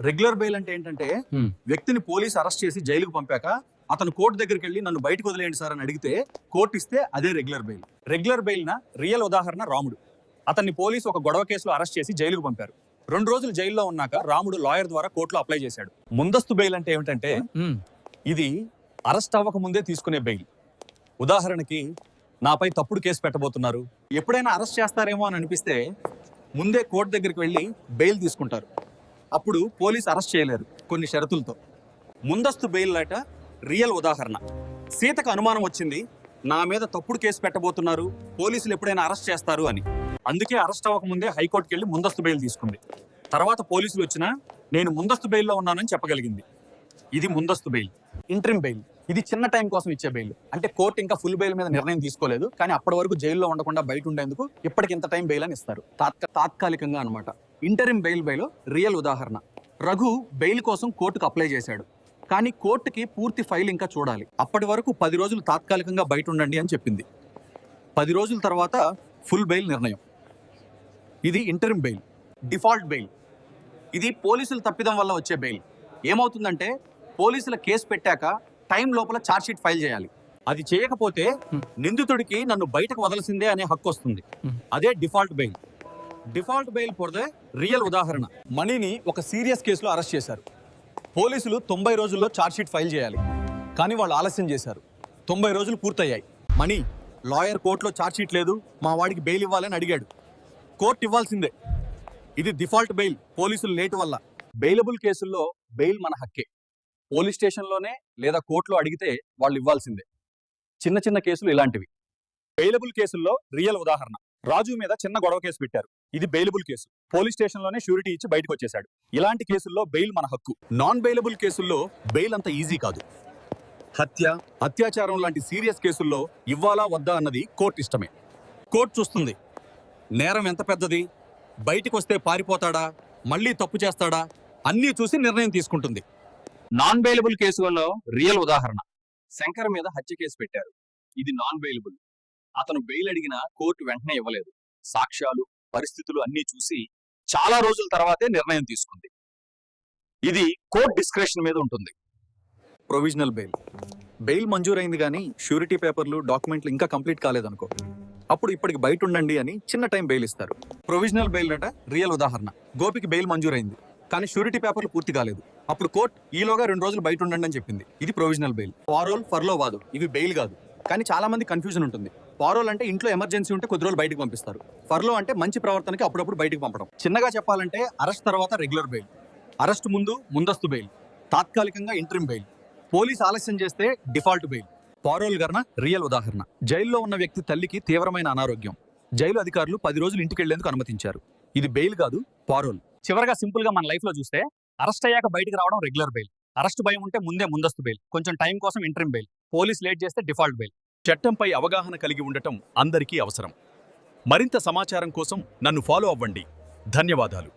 Regular bail అంటే ఏంటంటే వ్యక్తిని పోలీస్ అరెస్ట్ చేసి జైలుకు పంపాక అతను కోర్టు దగ్గరికి వెళ్ళి నన్ను బయటకు వదిలేయండి సార్ అని అడిగితే కోర్టు ఇస్తే అదే రెగ్యులర్ బెయిల్. రెగ్యులర్ బెయిల్ నా రియల్ ఉదాహరణ రాముడు. అతన్ని పోలీసు ఒక గొడవ కేసులో అరెస్ట్ చేసి జైలుకు పంపారు. 2 రోజులు జైల్లో ఉన్నాక రాముడు లాయర్ ద్వారా కోర్టులో అప్లై చేశాడు. ముందస్తు బెయిల్ అంటే ఏమిటంటే ఇది అరెస్ట్ అవ్వక ముందే తీసుకునే బెయిల్. ఉదాహరణకి నాపై తప్పుడు కేసు పెట్టబోతున్నారు, ఎప్పుడైనా అరెస్ట్ చేస్తారేమో అని అనిపిస్తే ముందే కోర్టు దగ్గరికి వెళ్ళి బెయిల్ తీసుకుంటారు. అప్పుడు పోలీస్ అరెస్ట్ చేయలేరు కొన్ని షరతులతో. ముందస్తు బెయిల్ లాట రియల్ ఉదాహరణ. సీతకు అనుమానం వచ్చింది, నా మీద తప్పుడు కేసు పెట్టబోతున్నారు, పోలీసులు ఎప్పుడైనా అరెస్ట్ చేస్తారు అని. అందుకే అరెస్ట్ అవ్వకముందే హైకోర్టుకి వెళ్ళి ముందస్తు బెయిల్ తీసుకుంది. తర్వాత పోలీసులు వచ్చినా నేను ముందస్తు బెయిల్లో ఉన్నానని చెప్పగలిగింది. ఇది ముందస్తు బెయిల్. ఇంట్రిమ్ బెయిల్ ఇది చిన్న టైం కోసం ఇచ్చే బెయిల్. అంటే కోర్టు ఇంకా ఫుల్ బెయిల్ మీద నిర్ణయం తీసుకోలేదు, కానీ అప్పటి వరకు జైల్లో ఉండకుండా బయట ఉండేందుకు ఇప్పటికి ఇంత టైం బెయిల్ అని ఇస్తారు, తాత్కాలికంగా అనమాట. ఇంటరిమ్ బెయిల్ రియల్ ఉదాహరణ. రఘు బెయిల్ కోసం కోర్టుకు అప్లై చేశాడు, కానీ కోర్టుకి పూర్తి ఫైల్ ఇంకా చూడాలి. అప్పటి వరకు 10 రోజులు తాత్కాలికంగా బయట ఉండండి అని చెప్పింది. 10 రోజుల తర్వాత ఫుల్ బెయిల్ నిర్ణయం. ఇది ఇంటరిమ్ బెయిల్. డిఫాల్ట్ బెయిల్ ఇది పోలీసుల తప్పిదం వల్ల వచ్చే బెయిల్. ఏమవుతుందంటే పోలీసుల కేసు పెట్టాక టైం లోపల ఛార్జ్షీట్ ఫైల్ చేయాలి. అది చేయకపోతే నిందితుడికి నన్ను బయటకు వదలసిందే అనే హక్కు వస్తుంది. అదే default bail. Default bail for the real ఉదాహరణ. మనీని ఒక సీరియస్ కేసులో అరెస్ట్ చేశారు. పోలీసులు 90 రోజుల్లో ఛార్జ్షీట్ ఫైల్ చేయాలి, కానీ వాళ్ళు ఆలస్యం చేశారు. 90 రోజులు పూర్తయ్యాయి. మనీ లాయర్ కోర్టులో ఛార్జ్షీట్ లేదు, మా వాడికి బెయిల్ ఇవ్వాలని అడిగాడు. కోర్టు ఇవ్వాల్సిందే. ఇది డిఫాల్ట్ బెయిల్, పోలీసులు లేటు వల్ల. బెయిలబుల్ కేసుల్లో బెయిల్ మన హక్కే. పోలీస్ స్టేషన్లోనే లేదా కోర్టులో అడిగితే వాళ్ళు ఇవ్వాల్సిందే. చిన్న చిన్న కేసులు ఇలాంటివి. బెయిలబుల్ కేసుల్లో రియల్ ఉదాహరణ. రాజు మీద చిన్న గొడవ కేసు పెట్టారు. ఇది బెయిలబుల్ కేసు. పోలీస్ స్టేషన్లోనే షూరిటీ ఇచ్చి బయటకు వచ్చేశాడు. ఇలాంటి కేసుల్లో బెయిల్ మన హక్కు. నాన్ బెయిలబుల్ కేసుల్లో బెయిల్ అంత ఈజీ కాదు. హత్య, అత్యాచారం లాంటి సీరియస్ కేసుల్లో ఇవ్వాలా వద్దా అన్నది కోర్టు ఇష్టమే. కోర్టు చూస్తుంది నేరం ఎంత పెద్దది, బయటికి వస్తే పారిపోతాడా, మళ్ళీ తప్పు చేస్తాడా, అన్నీ చూసి నిర్ణయం తీసుకుంటుంది. నాన్ బెయిలబుల్ కేసులలో రియల్ ఉదాహరణ. శంకర్ మీద హత్య కేసు పెట్టారు. ఇది నాన్ బెయిలబుల్. అతను బెయిల్ అడిగినా కోర్టు వెంటనే ఇవ్వలేదు. సాక్ష్యాలు, పరిస్థితులు అన్నీ చూసి చాలా రోజుల తర్వాతే నిర్ణయం తీసుకుంది. ఇది కోర్టు డిస్క్రిప్షన్ మీద ఉంటుంది. Provisional bail. బెయిల్ మంజూరైంది కానీ షూరిటీ పేపర్లు, డాక్యుమెంట్లు ఇంకా కంప్లీట్ కాలేదనుకో, అప్పుడు ఇప్పటికి బయట ఉండండి అని చిన్న టైం బెయిల్ ఇస్తారు. ప్రొవిజనల్ బెయిల్ అట రియల్ ఉదాహరణ. గోపికి బెయిల్ మంజూరైంది, కానీ షూరిటీ పేపర్లు పూర్తి కాలేదు. అప్పుడు కోర్టు ఈలోగా 2 రోజులు బయట ఉండండి అని చెప్పింది. ఇది ప్రొవిజనల్ బెయిల్. పారోల్, ఫర్లో వాదు ఇవి బెయిల్ కాదు, కానీ చాలా మంది కన్ఫ్యూజన్ ఉంటుంది. పారోల్ అంటే ఇంట్లో ఎమర్జెన్సీ ఉంటే కొద్ది రోజులు బయటకు పంపిస్తారు. ఫర్లో అంటే మంచి ప్రవర్తనకి అప్పుడప్పుడు బయటకు పంపడం. చిన్నగా చెప్పాలంటే అరెస్ట్ తర్వాత రెగ్యులర్ బెయిల్, అరెస్ట్ ముందు ముందస్తు బెయిల్, తాత్కాలికంగా ఇంట్రిమ్ బెయిల్, పోలీస్ ఆలస్యం చేస్తే డిఫాల్ట్ బెయిల్. పారోల్ గర్న రియల్ ఉదాహరణ. జైల్లో ఉన్న వ్యక్తి తల్లికి తీవ్రమైన అనారోగ్యం. జైలు అధికారులు 10 రోజులు ఇంటికి వెళ్లేందుకు అనుమతించారు. ఇది బెయిల్ కాదు, పారోల్. చివరగా సింపుల్ గా మన లైఫ్ లో చూస్తే అరెస్ట్ అయ్యాక బయటకు రావడం రెగ్యులర్ బెయిల్, అరెస్ట్ భయం ఉంటే ముందే ముందస్తు బెయిల్, కొంచెం టైం కోసం ఇంట్రిమ్ బెయిల్, పోలీస్ లేట్ చేస్తే డిఫాల్ట్ బెయిల్. చట్టంపై అవగాహన కలిగి ఉండటం అందరికీ అవసరం. మరింత సమాచారం కోసం నన్ను ఫాలో అవ్వండి. ధన్యవాదాలు.